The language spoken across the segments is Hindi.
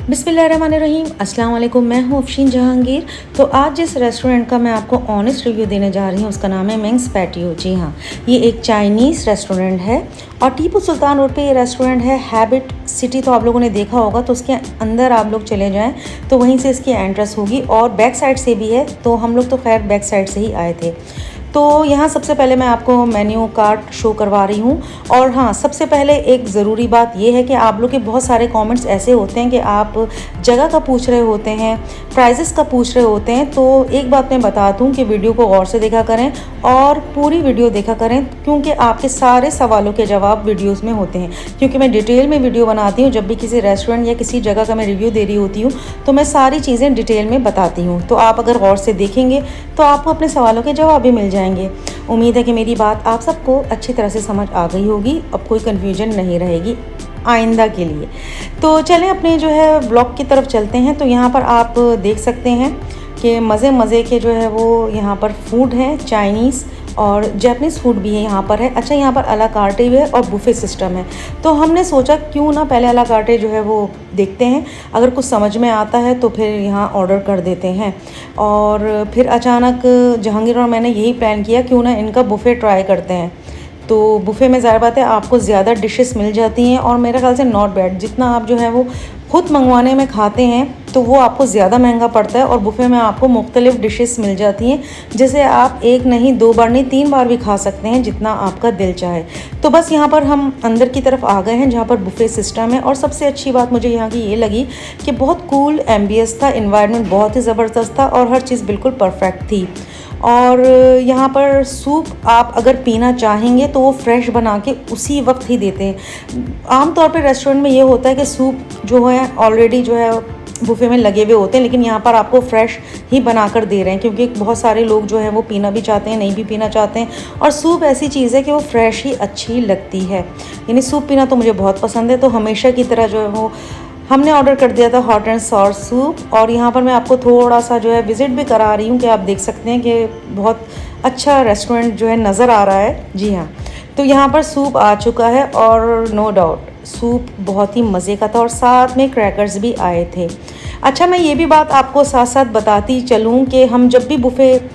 बिस्मिल्लाहिर्रहमानिर्रहीम, अस्सलाम वालेकुम। मैं हूँ अफशीन जहांगीर। तो आज जिस रेस्टोरेंट का मैं आपको ऑनेस्ट रिव्यू देने जा रही हूँ उसका नाम है मिंग्स पैटियो। जी हाँ, ये एक चाइनीज़ रेस्टोरेंट है और टीपू सुल्तान रोड पे ये रेस्टोरेंट है। हैबिट सिटी तो आप लोगों ने देखा होगा, तो उसके अंदर आप लोग चले जाएँ तो वहीं से इसकी एंट्रेंस होगी और बैक साइड से भी है। तो हम लोग तो खैर बैक साइड से ही आए थे। तो यहाँ सबसे पहले मैं आपको मेन्यू कार्ड शो करवा रही हूँ। और हाँ, सबसे पहले एक ज़रूरी बात ये है कि आप लोग के बहुत सारे कमेंट्स ऐसे होते हैं कि आप जगह का पूछ रहे होते हैं, प्राइजेस का पूछ रहे होते हैं। तो एक बात मैं बता दूँ कि वीडियो को गौर से देखा करें और पूरी वीडियो देखा करें, क्योंकि आपके सारे सवालों के जवाब वीडियोज़ में होते हैं। क्योंकि मैं डिटेल में वीडियो बनाती हूँ, जब भी किसी रेस्टोरेंट या किसी जगह का मैं रिव्यू दे रही होती हूँ तो मैं सारी चीज़ें डिटेल में बताती हूँ। तो आप अगर गौर से देखेंगे तो आपको अपने सवालों के जवाब भी मिल जाएंगे। उम्मीद है कि मेरी बात आप सबको अच्छी तरह से समझ आ गई होगी, अब कोई कन्फ्यूजन नहीं रहेगी आइंदा के लिए। तो चलें अपने जो है ब्लॉग की तरफ चलते हैं। तो यहाँ पर आप देख सकते हैं कि मज़े के जो है वो यहाँ पर फूड है, चाइनीज़ और जैपनीज़ फूड भी है यहाँ पर है। अच्छा, यहाँ पर अला कार्टे भी है और बुफ़े सिस्टम है। तो हमने सोचा क्यों ना पहले अला कार्टे जो है वो देखते हैं, अगर कुछ समझ में आता है तो फिर यहाँ ऑर्डर कर देते हैं। और फिर अचानक जहांगीर और मैंने यही प्लान किया क्यों ना इनका बुफ़े ट्राई करते हैं। तो बुफ़े में ज़ाहिर बात है आपको ज़्यादा डिशेस मिल जाती हैं और मेरे ख्याल से नॉट बैड। जितना आप जो है वो खुद मंगवाने में खाते हैं तो वो आपको ज़्यादा महंगा पड़ता है, और बुफ़े में आपको मुख्तलिफ़ डिशेस मिल जाती हैं जिसे आप एक नहीं, दो बार नहीं, 3 बार भी खा सकते हैं, जितना आपका दिल चाहे। तो बस यहाँ पर हम अंदर की तरफ आ गए हैं जहाँ पर बुफ़े सिस्टम है। और सबसे अच्छी बात मुझे यहाँ की ये लगी कि बहुत कूल एम्बियंस था, इन्वायरमेंट बहुत ही ज़बरदस्त था और हर चीज़ बिल्कुल परफेक्ट थी। और यहाँ पर सूप आप अगर पीना चाहेंगे तो वो फ्रेश बना के उसी वक्त ही देते हैं। आमतौर पे रेस्टोरेंट में ये होता है कि सूप जो है ऑलरेडी जो है बुफ़े में लगे हुए होते हैं, लेकिन यहाँ पर आपको फ्रेश ही बनाकर दे रहे हैं, क्योंकि बहुत सारे लोग जो है वो पीना भी चाहते हैं, नहीं भी पीना चाहते हैं। और सूप ऐसी चीज़ है कि वो फ्रेश ही अच्छी लगती है, यानी सूप पीना तो मुझे बहुत पसंद है। तो हमेशा की तरह जो है वो हमने ऑर्डर कर दिया था हॉट एंड सॉर सूप। और यहाँ पर मैं आपको थोड़ा सा जो है विज़िट भी करा रही हूँ कि आप देख सकते हैं कि बहुत अच्छा रेस्टोरेंट जो है नज़र आ रहा है। जी हाँ, तो यहाँ पर सूप आ चुका है और नो डाउट सूप बहुत ही मज़े का था और साथ में क्रैकर्स भी आए थे। अच्छा, मैं ये भी बात आपको साथ साथ बताती चलूँ कि हम जब भी बुफ़े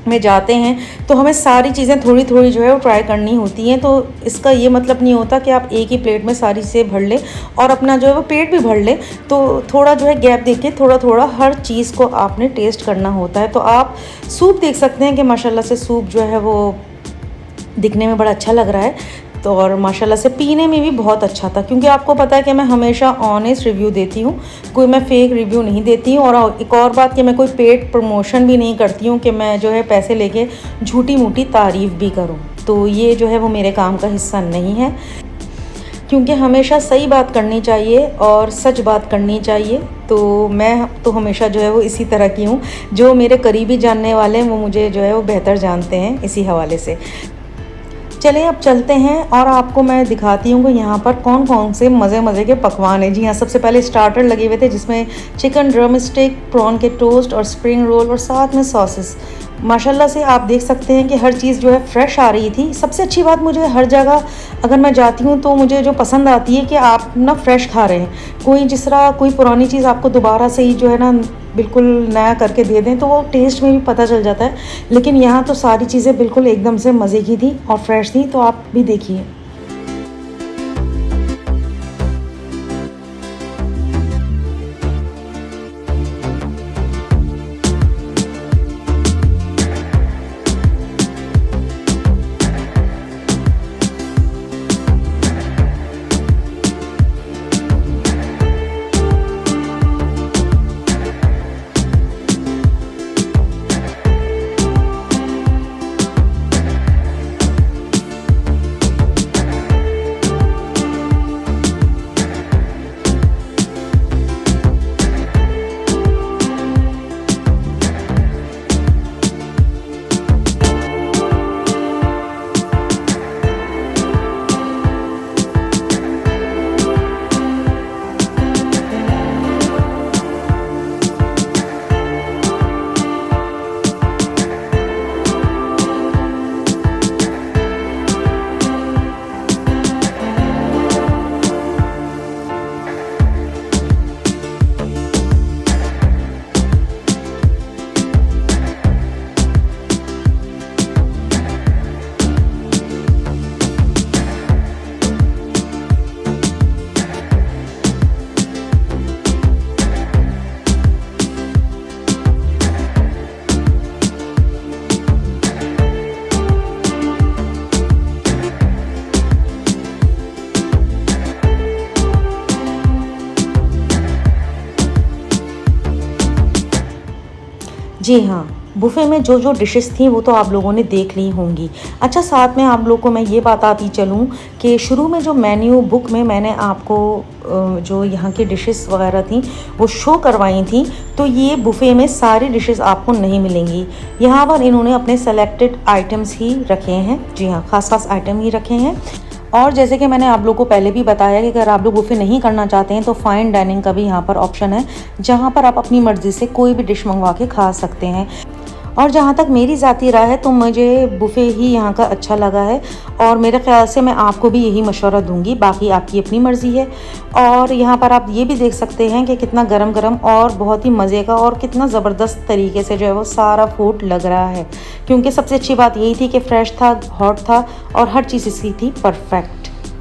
में जाते हैं तो हमें सारी चीज़ें थोड़ी थोड़ी जो है वो ट्राई करनी होती हैं। तो इसका ये मतलब नहीं होता कि आप एक ही प्लेट में सारी चीज़ें भर लें और अपना जो है वो पेट भी भर लें। तो थोड़ा जो है गैप देके थोड़ा थोड़ा हर चीज़ को आपने टेस्ट करना होता है। तो आप सूप देख सकते हैं कि माशाल्लाह से सूप जो है वो दिखने में बड़ा अच्छा लग रहा है, तो और माशाल्लाह से पीने में भी बहुत अच्छा था। क्योंकि आपको पता है कि मैं हमेशा ऑनेस्ट रिव्यू देती हूँ, कोई मैं फ़ेक रिव्यू नहीं देती हूँ। और एक और बात कि मैं कोई पेड प्रमोशन भी नहीं करती हूँ कि मैं जो है पैसे लेके झूठी मूठी तारीफ़ भी करूँ। तो ये जो है वो मेरे काम का हिस्सा नहीं है, क्योंकि हमेशा सही बात करनी चाहिए और सच बात करनी चाहिए। तो मैं तो हमेशा जो है वो इसी तरह की हूँ। जो मेरे करीबी जानने वाले हैं वो मुझे जो है वो बेहतर जानते हैं इसी हवाले से। चलिए अब चलते हैं और आपको मैं दिखाती हूँ कि यहाँ पर कौन कौन से मज़े के पकवान हैं। जी हाँ, सबसे पहले स्टार्टर लगे हुए थे जिसमें चिकन ड्रम स्टिक, प्रॉन के टोस्ट और स्प्रिंग रोल और साथ में सॉसेस। माशाल्लाह से आप देख सकते हैं कि हर चीज़ जो है फ्रेश आ रही थी। सबसे अच्छी बात मुझे हर जगह अगर मैं जाती हूँ तो मुझे जो पसंद आती है कि आप ना फ्रेश खा रहे हैं। कोई जिस तरह कोई पुरानी चीज़ आपको दोबारा से ही जो है ना बिल्कुल नया करके दे दें तो वो टेस्ट में भी पता चल जाता है। लेकिन यहाँ तो सारी चीज़ें बिल्कुल एकदम से मज़े की थी और फ्रेश थी। तो आप भी देखिए। जी हाँ, बुफ़े में जो जो डिशेस थी वो तो आप लोगों ने देख ली होंगी। अच्छा, साथ में आप लोगों को मैं ये बताती चलूँ कि शुरू में जो मेन्यू बुक में मैंने आपको जो यहाँ की डिशेस वगैरह थी वो शो करवाई थी, तो ये बुफ़े में सारी डिशेस आपको नहीं मिलेंगी। यहाँ पर इन्होंने अपने सेलेक्टेड आइटम्स ही रखे हैं। जी हाँ, ख़ास आइटम ही रखे हैं। और जैसे कि मैंने आप लोगों को पहले भी बताया कि अगर आप लोग बुफ़े नहीं करना चाहते हैं तो फ़ाइन डाइनिंग का भी यहाँ पर ऑप्शन है, जहाँ पर आप अपनी मर्ज़ी से कोई भी डिश मंगवा के खा सकते हैं। और जहाँ तक मेरी ज़ाती राय है तो मुझे बुफ़े ही यहाँ का अच्छा लगा है, और मेरे ख़्याल से मैं आपको भी यही मशवरा दूँगी। बाकी आपकी अपनी मर्ज़ी है। और यहाँ पर आप ये भी देख सकते हैं कि कितना गरम-गरम और बहुत ही मज़े का और कितना ज़बरदस्त तरीके से जो है वो सारा फूड लग रहा है, क्योंकि सबसे अच्छी बात यही थी कि फ़्रेश था, हॉट था और हर चीज़ इसकी थी परफ़ेक्ट।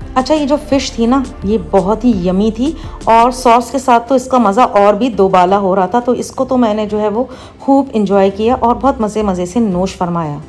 अच्छा, ये जो फ़िश थी ना, ये बहुत ही यमी थी और सॉस के साथ तो इसका मज़ा और भी दोबाला हो रहा था। तो इसको तो मैंने जो है वो खूब एंजॉय किया और बहुत मज़े से नोश फरमाया।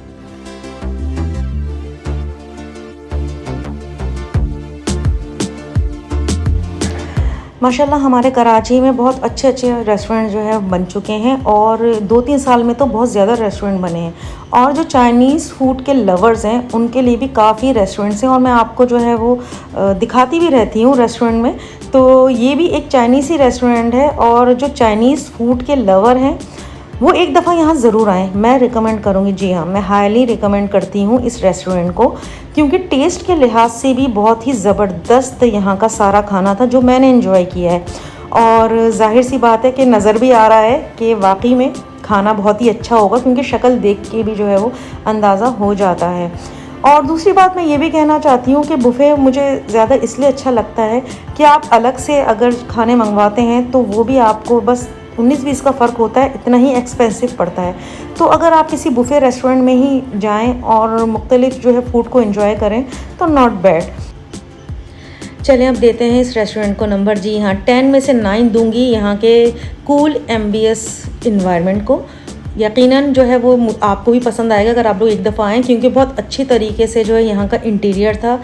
माशाल्लाह हमारे कराची में बहुत अच्छे रेस्टोरेंट जो है बन चुके हैं, और 2-3 साल में तो बहुत ज़्यादा रेस्टोरेंट बने हैं। और जो चाइनीज़ फूड के लवर्स हैं उनके लिए भी काफ़ी रेस्टोरेंट्स हैं, और मैं आपको जो है वो दिखाती भी रहती हूँ रेस्टोरेंट में। तो ये भी एक चाइनीज़ ही रेस्टोरेंट है, और जो चाइनीज़ फूड के लवर हैं वो एक दफ़ा यहाँ ज़रूर आएँ, मैं रिकमेंड करूँगी। जी हाँ, मैं हाईली रिकमेंड करती हूँ इस रेस्टोरेंट को, क्योंकि टेस्ट के लिहाज से भी बहुत ही ज़बरदस्त यहाँ का सारा खाना था जो मैंने एंजॉय किया है। और ज़ाहिर सी बात है कि नज़र भी आ रहा है कि वाकई में खाना बहुत ही अच्छा होगा, क्योंकि शक्ल देख के भी जो है वो अंदाज़ा हो जाता है। और दूसरी बात मैं ये भी कहना चाहती हूँ कि बुफ़े मुझे ज़्यादा इसलिए अच्छा लगता है कि आप अलग से अगर खाने मंगवाते हैं तो वो भी आपको बस 19-20 का फ़र्क होता है, इतना ही एक्सपेंसिव पड़ता है। तो अगर आप किसी बुफ़े रेस्टोरेंट में ही जाएं और मुख्तलिफ जो है फूड को एंजॉय करें तो नॉट बैड। चलें अब देते हैं इस रेस्टोरेंट को नंबर। जी हाँ, 10 में से 9 दूंगी यहाँ के कूल एम्बियस इन्वायरमेंट को। यकीनन जो है वो आपको भी पसंद आएगा अगर आप लोग एक दफ़ा आएँ, क्योंकि बहुत अच्छी तरीके से जो है यहाँ का इंटीरियर था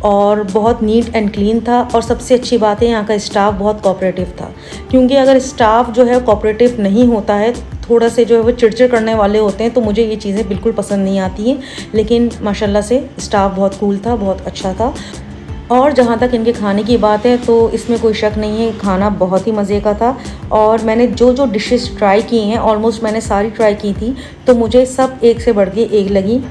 और बहुत नीट एंड क्लीन था। और सबसे अच्छी बात है यहाँ का स्टाफ बहुत कोऑपरेटिव था, क्योंकि अगर स्टाफ जो है कोऑपरेटिव नहीं होता है, थोड़ा से जो है वो चिड़चिड़ करने वाले होते हैं, तो मुझे ये चीज़ें बिल्कुल पसंद नहीं आती हैं। लेकिन माशाल्लाह से स्टाफ बहुत कूल था, बहुत अच्छा था। और जहाँ तक इनके खाने की बात है तो इसमें कोई शक नहीं है, खाना बहुत ही मज़े का था। और मैंने जो जो डिशेस ट्राई की हैं, ऑलमोस्ट मैंने सारी ट्राई की थी, तो मुझे सब एक से बढ़ के एक लगी।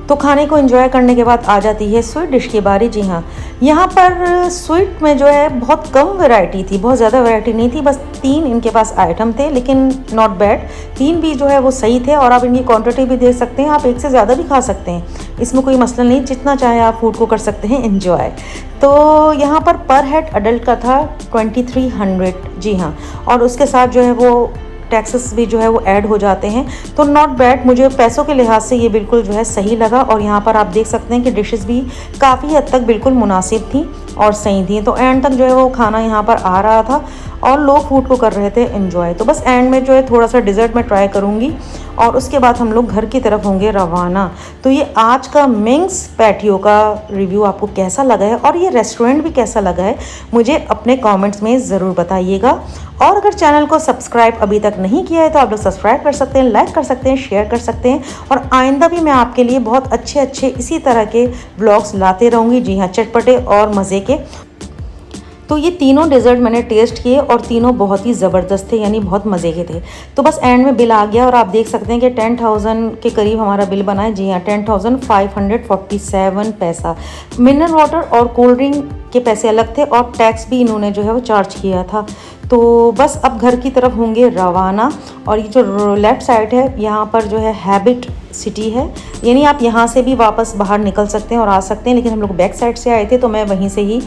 तो खाने को एंजॉय करने के बाद आ जाती है स्वीट डिश की बारी। जी हाँ, यहाँ पर स्वीट में जो है बहुत कम वैरायटी थी, बहुत ज़्यादा वैरायटी नहीं थी, बस 3 इनके पास आइटम थे, लेकिन नॉट बैड। 3 भी जो है वो सही थे, और आप इनकी क्वांटिटी भी देख सकते हैं, आप एक से ज़्यादा भी खा सकते हैं, इसमें कोई मसला नहीं, जितना चाहे आप फूड को कर सकते हैं एंजॉय। तो यहाँ पर हेड अडल्ट का था 2300। जी हाँ, और उसके साथ जो है वो टैक्सेस भी जो है वो ऐड हो जाते हैं, तो नॉट बैड। मुझे पैसों के लिहाज से ये बिल्कुल जो है सही लगा। और यहाँ पर आप देख सकते हैं कि डिशेस भी काफ़ी हद तक बिल्कुल मुनासिब थी और सही थी। तो एंड तक जो है वो खाना यहाँ पर आ रहा था और लोग फूड को कर रहे थे एंजॉय। तो बस एंड में जो है थोड़ा सा डिज़र्ट में ट्राई करूँगी, और उसके बाद हम लोग घर की तरफ होंगे रवाना। तो ये आज का मिंग्स पैटियो का रिव्यू आपको कैसा लगा है, और ये रेस्टोरेंट भी कैसा लगा है, मुझे अपने कमेंट्स में ज़रूर बताइएगा। और अगर चैनल को सब्सक्राइब अभी तक नहीं किया है तो आप लोग सब्सक्राइब कर सकते हैं, लाइक कर सकते हैं, शेयर कर सकते हैं। और आइंदा भी मैं आपके लिए बहुत अच्छे इसी तरह के व्लॉग्स लाते रहूँगी। जी हाँ, चटपटे और मज़े के। तो ये तीनों डेज़र्ट मैंने टेस्ट किए और तीनों बहुत ही ज़बरदस्त थे, यानी बहुत मज़े के थे। तो बस एंड में बिल आ गया और आप देख सकते हैं कि 10,000 के करीब हमारा बिल बना है। जी हाँ, 10,547 पैसा। मिनरल वाटर और कोल्ड ड्रिंक के पैसे अलग थे, और टैक्स भी इन्होंने जो है वो चार्ज किया था। तो बस अब घर की तरफ होंगे रवाना। और ये जो लेफ़्ट साइड है, यहाँ पर जो है हैबिट सिटी है, यानी आप यहाँ से भी वापस बाहर निकल सकते हैं और आ सकते हैं, लेकिन हम लोग बैक साइड से आए थे तो मैं वहीं से ही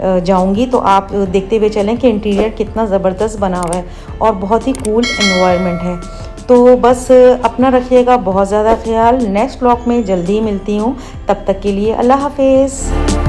जाऊंगी। तो आप देखते हुए चलें कि इंटीरियर कितना ज़बरदस्त बना हुआ है और बहुत ही कूल एनवायरनमेंट है। तो बस अपना रखिएगा बहुत ज़्यादा ख्याल। नेक्स्ट ब्लॉग में जल्दी ही मिलती हूँ, तब तक के लिए अल्लाह हाफिज़।